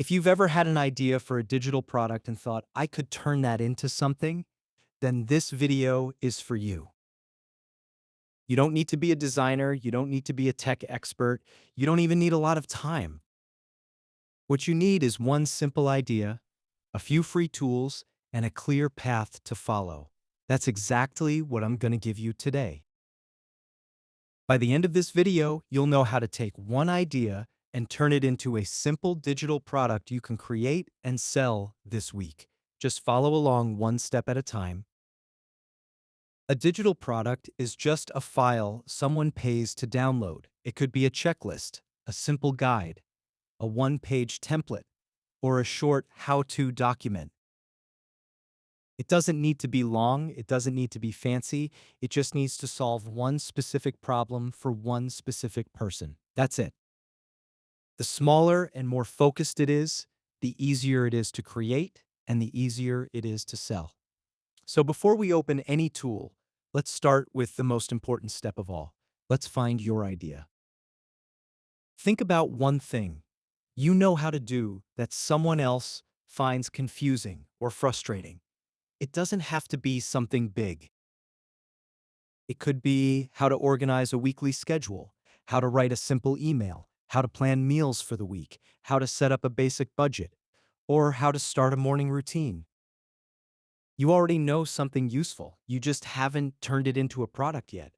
If you've ever had an idea for a digital product and thought, I could turn that into something, then this video is for you. You don't need to be a designer. You don't need to be a tech expert. You don't even need a lot of time. What you need is one simple idea, a few free tools, and a clear path to follow. That's exactly what I'm going to give you today. By the end of this video, you'll know how to take one idea and turn it into a simple digital product you can create and sell this week. Just follow along one step at a time. A digital product is just a file someone pays to download. It could be a checklist, a simple guide, a one-page template, or a short how-to document. It doesn't need to be long, it doesn't need to be fancy, it just needs to solve one specific problem for one specific person. That's it. The smaller and more focused it is, the easier it is to create and the easier it is to sell. So before we open any tool, let's start with the most important step of all. Let's find your idea. Think about one thing you know how to do that someone else finds confusing or frustrating. It doesn't have to be something big. It could be how to organize a weekly schedule, how to write a simple email, how to plan meals for the week, how to set up a basic budget, or how to start a morning routine. You already know something useful, you just haven't turned it into a product yet.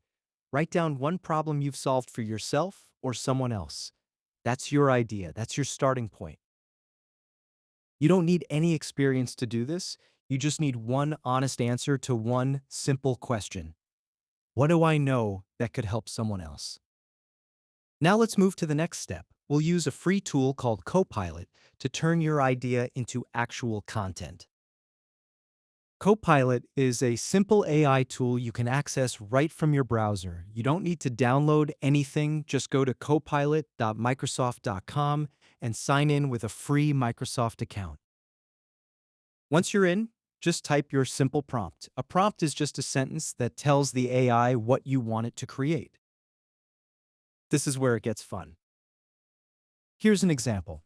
Write down one problem you've solved for yourself or someone else. That's your idea, that's your starting point. You don't need any experience to do this, you just need one honest answer to one simple question. What do I know that could help someone else? Now let's move to the next step. We'll use a free tool called Copilot to turn your idea into actual content. Copilot is a simple AI tool you can access right from your browser. You don't need to download anything, just go to copilot.microsoft.com and sign in with a free Microsoft account. Once you're in, just type your simple prompt. A prompt is just a sentence that tells the AI what you want it to create. This is where it gets fun. Here's an example.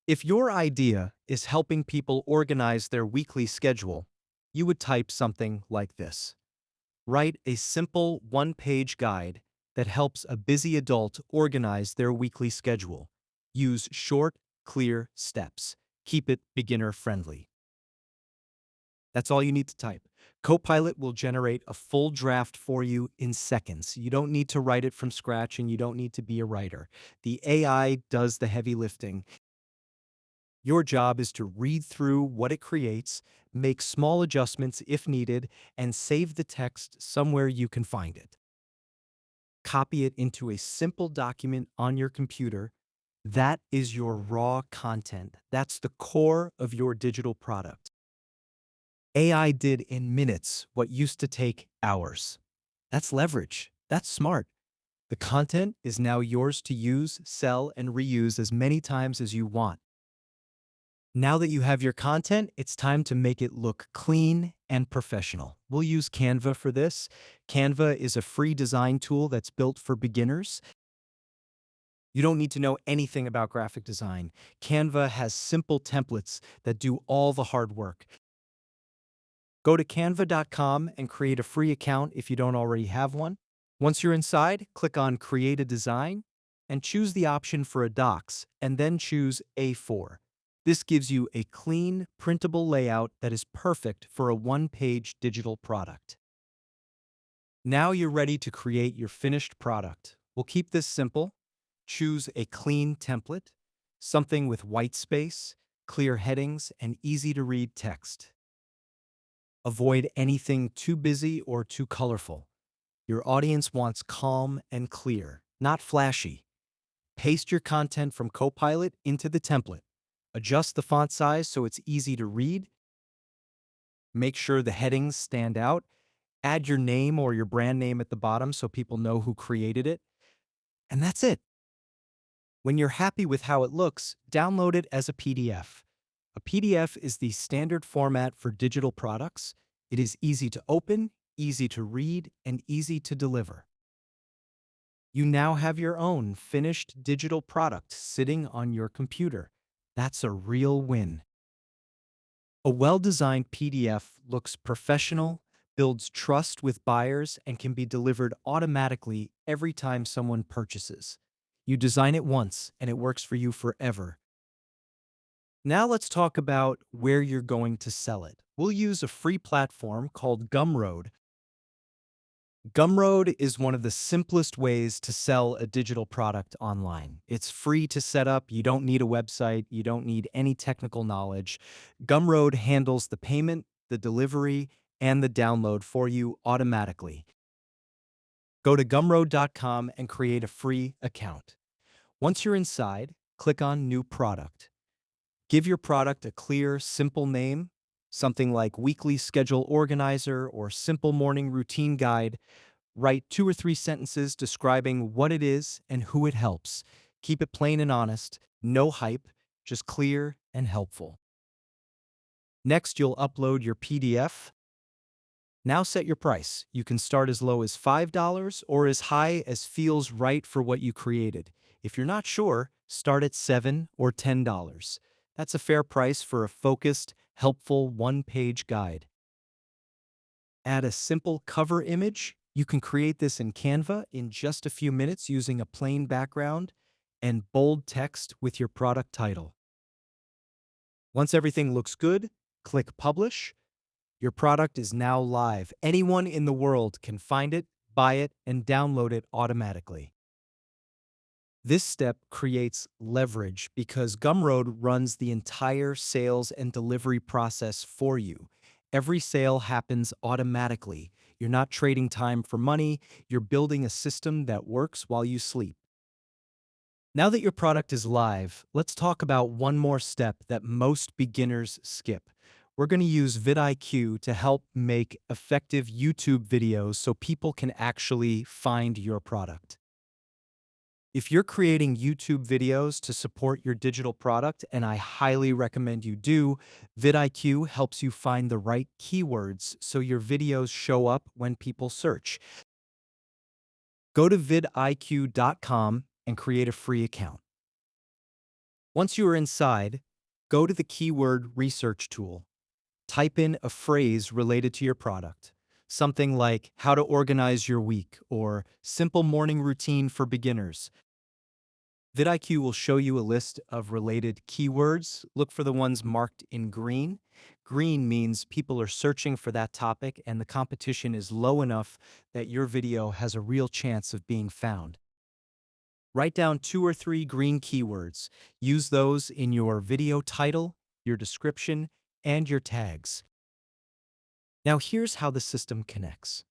If your idea is helping people organize their weekly schedule, you would type something like this. Write a simple one-page guide that helps a busy adult organize their weekly schedule. Use short, clear steps. Keep it beginner-friendly. That's all you need to type. Copilot will generate a full draft for you in seconds. You don't need to write it from scratch and you don't need to be a writer. The AI does the heavy lifting. Your job is to read through what it creates, make small adjustments if needed, and save the text somewhere you can find it. Copy it into a simple document on your computer. That is your raw content. That's the core of your digital product. AI did in minutes what used to take hours. That's leverage. That's smart. The content is now yours to use, sell, and reuse as many times as you want. Now that you have your content, it's time to make it look clean and professional. We'll use Canva for this. Canva is a free design tool that's built for beginners. You don't need to know anything about graphic design. Canva has simple templates that do all the hard work. Go to canva.com and create a free account if you don't already have one. Once you're inside, click on Create a Design and choose the option for a Docs, and then choose A4. This gives you a clean, printable layout that is perfect for a one-page digital product. Now you're ready to create your finished product. We'll keep this simple. Choose a clean template, something with white space, clear headings, and easy-to-read text. Avoid anything too busy or too colorful. Your audience wants calm and clear, not flashy. Paste your content from Copilot into the template. Adjust the font size so it's easy to read. Make sure the headings stand out. Add your name or your brand name at the bottom so people know who created it. And that's it. When you're happy with how it looks, download it as a PDF. A PDF is the standard format for digital products. It is easy to open, easy to read, and easy to deliver. You now have your own finished digital product sitting on your computer. That's a real win. A well-designed PDF looks professional, builds trust with buyers, and can be delivered automatically every time someone purchases. You design it once, and it works for you forever. Now let's talk about where you're going to sell it. We'll use a free platform called Gumroad. Gumroad is one of the simplest ways to sell a digital product online. It's free to set up, you don't need a website, you don't need any technical knowledge. Gumroad handles the payment, the delivery, and the download for you automatically. Go to gumroad.com and create a free account. Once you're inside, click on New Product. Give your product a clear, simple name, something like Weekly Schedule Organizer or Simple Morning Routine Guide. Write 2 or 3 sentences describing what it is and who it helps. Keep it plain and honest, no hype, just clear and helpful. Next, you'll upload your PDF. Now set your price. You can start as low as $5 or as high as feels right for what you created. If you're not sure, start at $7 or $10. That's a fair price for a focused, helpful one-page guide. Add a simple cover image. You can create this in Canva in just a few minutes using a plain background and bold text with your product title. Once everything looks good, click Publish. Your product is now live. Anyone in the world can find it, buy it, and download it automatically. This step creates leverage because Gumroad runs the entire sales and delivery process for you. Every sale happens automatically. You're not trading time for money, you're building a system that works while you sleep. Now that your product is live, let's talk about one more step that most beginners skip. We're going to use VidIQ to help make effective YouTube videos so people can actually find your product. If you're creating YouTube videos to support your digital product, and I highly recommend you do, vidIQ helps you find the right keywords so your videos show up when people search. Go to vidiq.com and create a free account. Once you are inside, go to the keyword research tool. Type in a phrase related to your product, something like how to organize your week or simple morning routine for beginners. VidIQ will show you a list of related keywords. Look for the ones marked in green. Green means people are searching for that topic and the competition is low enough that your video has a real chance of being found. Write down 2 or 3 green keywords. Use those in your video title, your description, and your tags. Now here's how the system connects.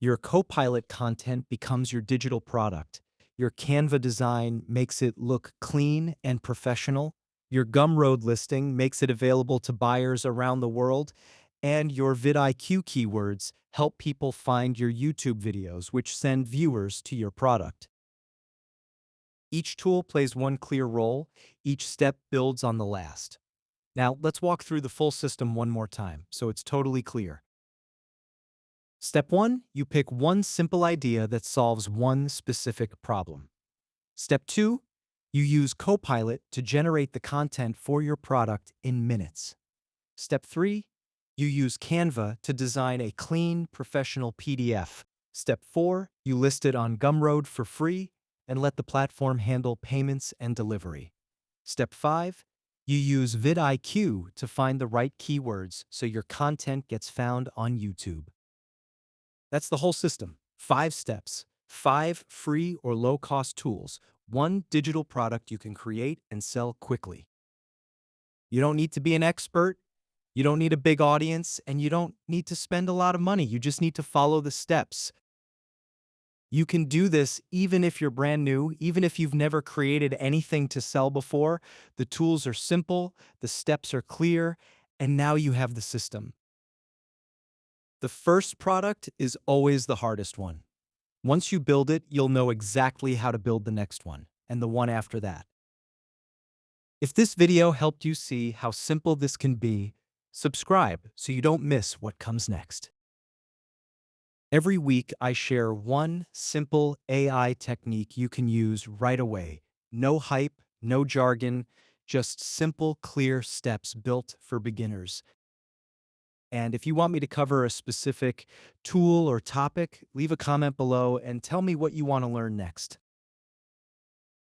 Your Copilot content becomes your digital product. Your Canva design makes it look clean and professional. Your Gumroad listing makes it available to buyers around the world. And your vidIQ keywords help people find your YouTube videos, which send viewers to your product. Each tool plays one clear role. Each step builds on the last. Now, let's walk through the full system one more time, so it's totally clear. Step 1, you pick one simple idea that solves one specific problem. Step 2, you use Copilot to generate the content for your product in minutes. Step 3, you use Canva to design a clean, professional PDF. Step 4, you list it on Gumroad for free and let the platform handle payments and delivery. Step 5, you use vidIQ to find the right keywords so your content gets found on YouTube. That's the whole system. 5 steps, 5 free or low-cost tools, one digital product you can create and sell quickly. You don't need to be an expert, you don't need a big audience, and you don't need to spend a lot of money. You just need to follow the steps. You can do this even if you're brand new, even if you've never created anything to sell before. The tools are simple, the steps are clear, and now you have the system. The first product is always the hardest one. Once you build it, you'll know exactly how to build the next one, and the one after that. If this video helped you see how simple this can be, subscribe so you don't miss what comes next. Every week, I share one simple AI technique you can use right away. No hype, no jargon, Just simple, clear steps built for beginners. And if you want me to cover a specific tool or topic, leave a comment below and tell me what you want to learn next.